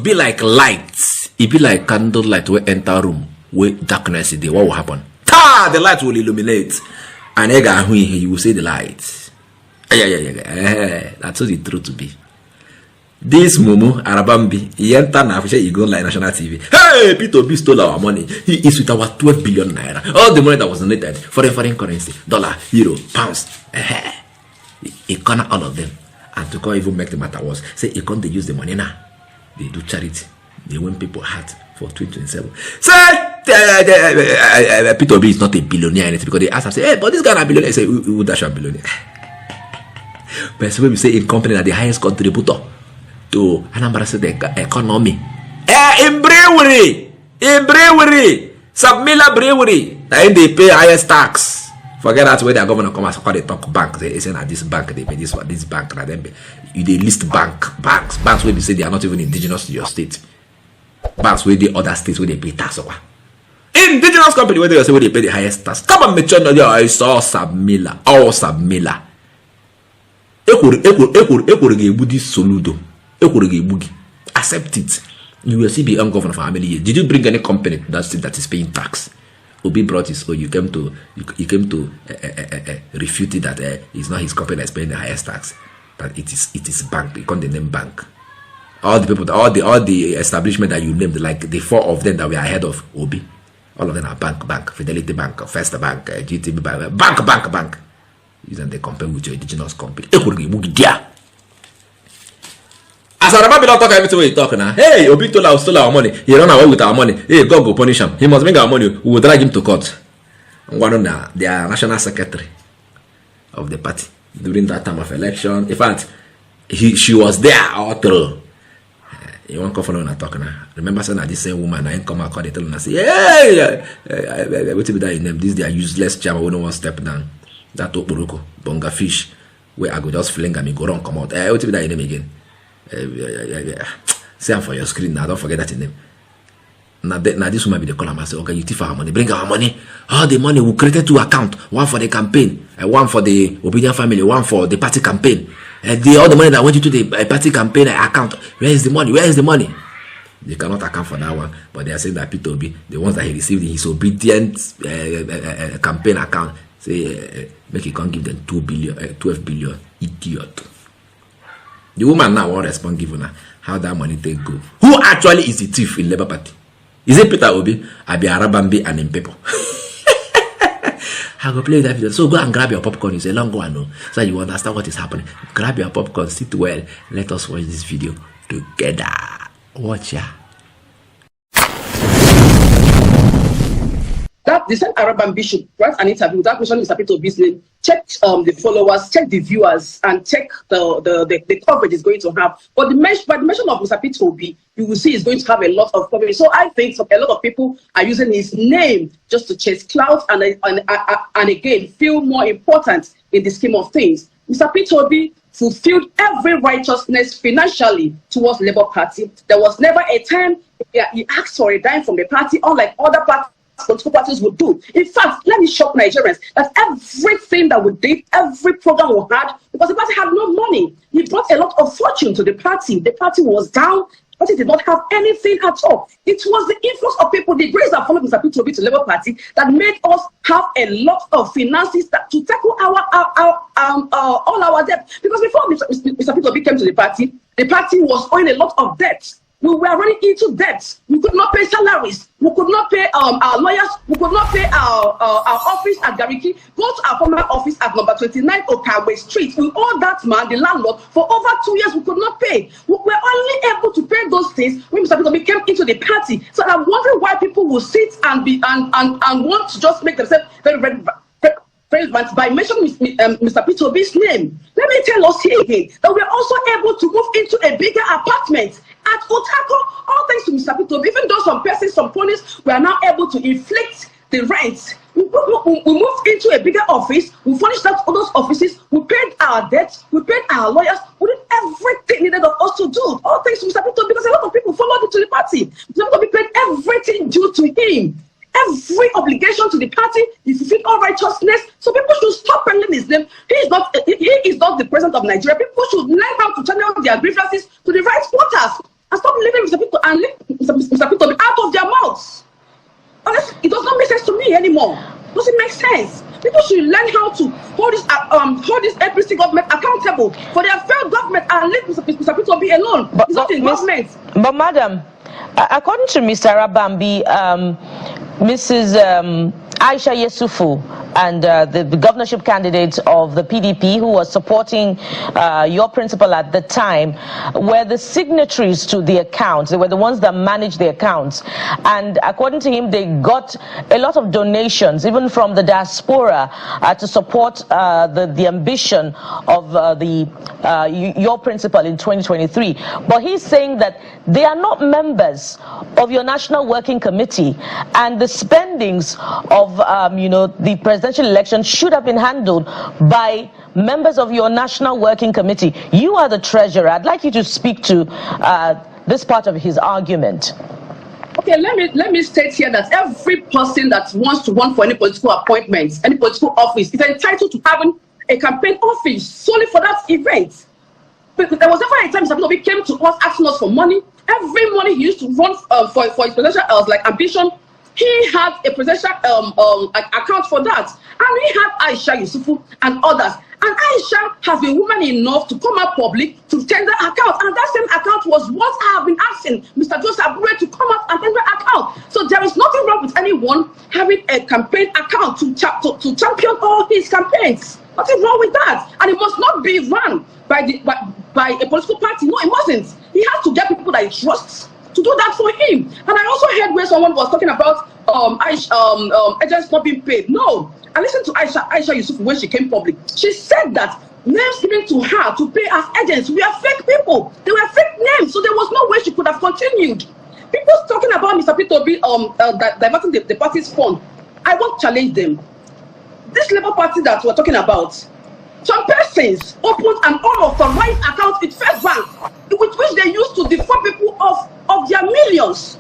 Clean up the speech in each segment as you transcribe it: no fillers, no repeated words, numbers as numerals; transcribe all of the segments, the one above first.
product be like light. It be like candle light will enter room where darkness is there. What will happen? The light will illuminate. And you will see the light. That's what the truth to be. This Mumu Arabambi, he enter now, he go like national TV. Hey, P2B stole our money. He is with our 12 billion naira. All the money that was donated for foreign currency, dollar, euro, pounds. He corner all of them. And to come even make the matter worse, say he can't use the money now. They do charity. They win people heart for 2027. Say P2B is not a billionaire anything because they ask him, say, hey, but this guy is a billionaire. Say, who dash a billionaire? But when we say in company that the highest contributor to Anambra State economy. In brewery, Submilla brewery, then they pay highest tax. Forget that where the governor come and call they talk bank. They say that this bank they pay this one, this bank. That then they list banks where they say they are not even indigenous to your state. Banks where the other states where they pay tax over. Indigenous company where they say where they pay the highest tax. Come and mention that I saw Submilla, all Submilla. Accept it. You will see be ungoverned for how many years. Did you bring any company to that state that is paying tax? Obi brought his you came to refute it that it's not his company that's paying the highest tax. That it is bank. You can't name bank. All the people, all the establishment that you named, like the 4 of them that we are ahead of Obi, all of them are bank, Fidelity Bank, First Bank, GTB Bank. Using they compare with your indigenous company. As a rabbi don't talk everything we talk now. Hey, Obi stole our money. He run away with our money. Hey, God go punish him. He must make our money. We will drag him to court. One of the national secretary of the party during that time of election. In fact, she was there all through. You won't come for no talk now. Remember saying that this same woman I ain't come out and tell her say, hey, what be that in them? This they are useless chairman. We don't want to step down. That Oporoko, Bonga fish, where I go just fling and me go run come out. What be that in them again? Say for your screen now, don't forget that in them. Now this woman be the caller and say, okay, you thief our money, bring our money. All the money we created 2 accounts, one for the campaign, one for the obedient family, one for the party campaign. All the money that went into the party campaign account, where is the money? Where is the money? They cannot account for that one, but they are saying that P2B, the ones that he received in his obedient campaign account, say make he can't give them 12 billion, idiot. The woman now won't respond given her how that money take go. Who actually is the thief in Labour Party? Is it Peter Obi, Abi Arabambi, and Mpepo? I go play that video. So go and grab your popcorn. It's a long one, no? So you understand what is happening. Grab your popcorn, sit well. Let us watch this video together. Watch ya. That the same Arabian bishop writes an interview without mentioning Mr. P2B's name. Check the followers, check the viewers, and check the coverage is going to have. But the mention of Mr. P2B, you will see is going to have a lot of coverage. So I think a lot of people are using his name just to chase clout and again feel more important in the scheme of things. Mr. P2B fulfilled every righteousness financially towards Labour Party. There was never a time he asked for a dime from the party, unlike other political parties would do. In fact, let me shock Nigerians that everything that we did, every program we had, because the party had no money, he brought a lot of fortune to the party. The party was down. The party did not have anything at all. It was the influence of people, the grace that followed Mr. P2B to Labour Party, that made us have a lot of finances to tackle all our debt. Because before Mr. P2B came to the party was owing a lot of debt. We were running into debt. We could not pay salaries. We could not pay our lawyers. We could not pay our office at Gariki. Go to our former office at number 29 Okawe Street. We owe that man, the landlord, for over 2 years. We could not pay. We were only able to pay those things when Mr. P2B came into the party. So I'm wondering why people will sit and want to just make themselves very relevant by mentioning Mr. P2B's name. Let me tell us here again that we are also able to move into a bigger apartment at Otako, all thanks to Mr. P2B. Even though some persons, some ponies, we are now able to inflict the rent. We moved into a bigger office. We furnished out all those offices. We paid our debts. We paid our lawyers. We did everything needed of us to do. All thanks to Mr. P2B, because a lot of people followed him to the party. Mr. P2B paid everything due to him. Every obligation to the party, he fulfilled all righteousness. So people should stop peddling his name. He is not the president of Nigeria. People should learn how to channel their grievances to the right quarters and stop living with the people and leave Mr. Peter Obi out of their mouths. Honestly, it does not make sense to me anymore. Doesn't make sense. People should learn how to hold this APC government accountable for their failed government and leave Mr. Peter Obi alone. It's not in government. But madam, according to Mr. Arabambi, Mrs. Aisha Yesufu and the governorship candidate of the PDP who was supporting your principal at the time were the signatories to the accounts. They were the ones that managed the accounts. And according to him, they got a lot of donations, even from the diaspora, to support the ambition of your principal in 2023. But he's saying that they are not members of your National Working Committee, and the spendings of the presidential election should have been handled by members of your National Working Committee. You are the treasurer. I'd like you to speak to this part of his argument. Okay, let me state here that every person that wants to run for any political appointment, any political office, is entitled to having a campaign office solely for that event. But there was never a time Mr. Obi came to us asking us for money. Every money he used to run for his presidential ambition, he had a presidential account for that. And we had Aisha Yusufu and others. And Aisha has been woman enough to come out public to tender account. And that same account was what I have been asking Mr. Joseph Abure to come out and tender account. So there is nothing wrong with anyone having a campaign account to champion all his campaigns. Nothing wrong with that. And it must not be run by a political party. No, it mustn't. He has to get people that he trusts to do that for him. And I also heard where someone was talking about agents not being paid. No. I listened to Aisha Yusuf when she came public. She said that names given to her to pay as agents were fake people. They were fake names, so there was no way she could have continued. People talking about Mr. Peter Obi diverting the party's fund. I won't challenge them. This Labour Party that we're talking about, some persons opened an unauthorized account with First Bank, with which they used to defraud people of their millions.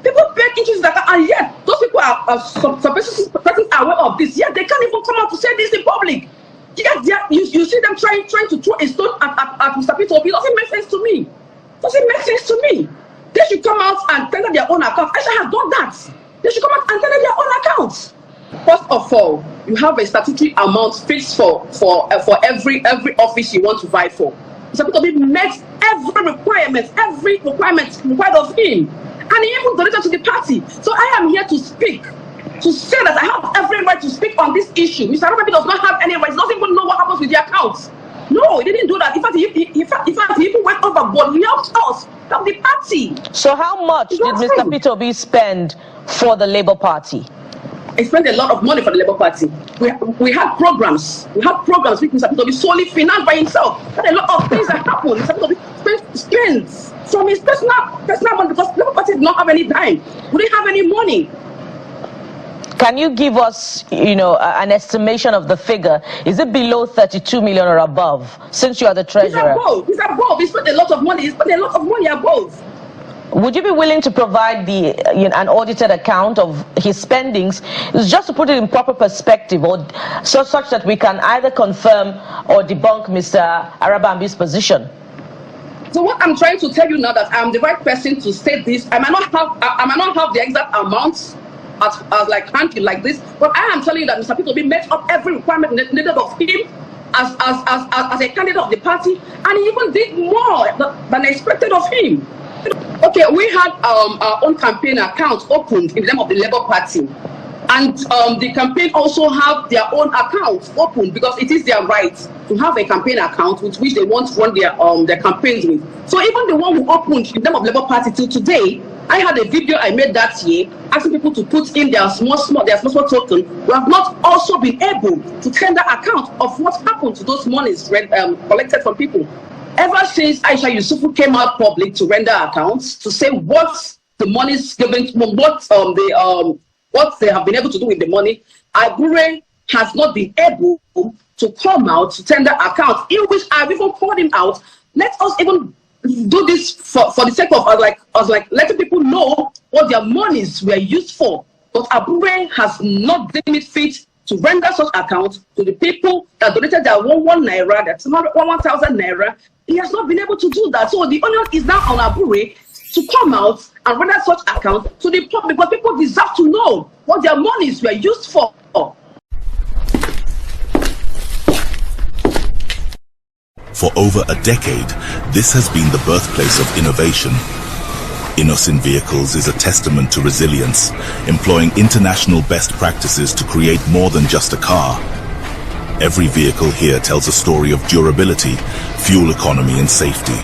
People pay into that, and yet those people some persons are aware of this. Yet they can't even come out to say this in public. Yet you see them trying to throw a stone at Mr. Peter Obi. It doesn't make sense to me. Doesn't make sense to me. They should come out and tender their own account. Aisha has done that. They should come out and tender their own accounts. First of all, you have a statutory amount fixed for every office you want to vie for. Mr. Peter Obi met every requirement required of him. And he even donated to the party. So I am here to speak, to say that I have every right to speak on this issue. Mr. Arabi does not have any rights. He doesn't even know what happens with the accounts. No, he didn't do that. In fact, he even went overboard. He helped us, helped the party. So how much did Mr. Peter Obi spend for the Labour Party? He spent a lot of money for the Labour Party. We had programs. We had programs with Mr. Peter Obi solely financed by himself. There are a lot of things that happened. Mr. Peter Obi spends from his personal money, because Labour Party did not have any time. We didn't have any money. Can you give us, an estimation of the figure? Is it below 32 million or above? Since you are the treasurer, He's above. He spent a lot of money. He spent a lot of money above. Would you be willing to provide an audited account of his spendings? It's just to put it in proper perspective, or such that we can either confirm or debunk Mr. Arabambi's position. So what I'm trying to tell you now, that I'm the right person to state this. I might not have the exact amounts as like handy like this, but I am telling you that Mr. Peter Obi met up every requirement needed of him as a candidate of the party, and he even did more than expected of him. Okay, we had our own campaign account opened in the name of the Labour Party, and the campaign also have their own accounts open, because it is their right to have a campaign account with which they want to run their campaigns with. So even the one who opened in the name of Labour Party till today, I had a video I made that year asking people to put in their small token. We have not also been able to tender account of what happened to those monies collected from people. Ever since Aisha Yusufu came out public to render accounts to say what the money is given, what they have been able to do with the money, Abure has not been able to come out to tender accounts, in which I've even called him out. Let us even do this for the sake of letting people know what their monies were used for. But Abure has not deemed it fit to render such accounts to the people that donated their 1 naira, that's 1,000 naira. He has not been able to do that. So the onion is now on Abure to come out and render such account to the public, because people deserve to know what their monies were used for. For over a decade, this has been the birthplace of innovation. Innocent Vehicles is a testament to resilience, employing international best practices to create more than just a car. Every vehicle here tells a story of durability, fuel economy and safety.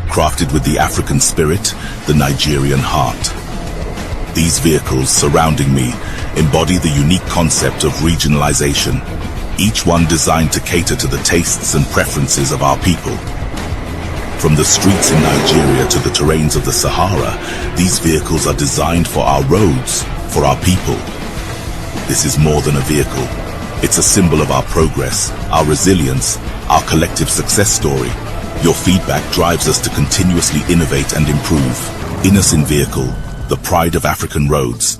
Crafted with the African spirit, the Nigerian heart. These vehicles surrounding me embody the unique concept of regionalization, each one designed to cater to the tastes and preferences of our people. From the streets in Nigeria to the terrains of the Sahara, these vehicles are designed for our roads, for our people. This is more than a vehicle. It's a symbol of our progress, our resilience, our collective success story. Your feedback drives us to continuously innovate and improve. Innocent Vehicle, the pride of African roads.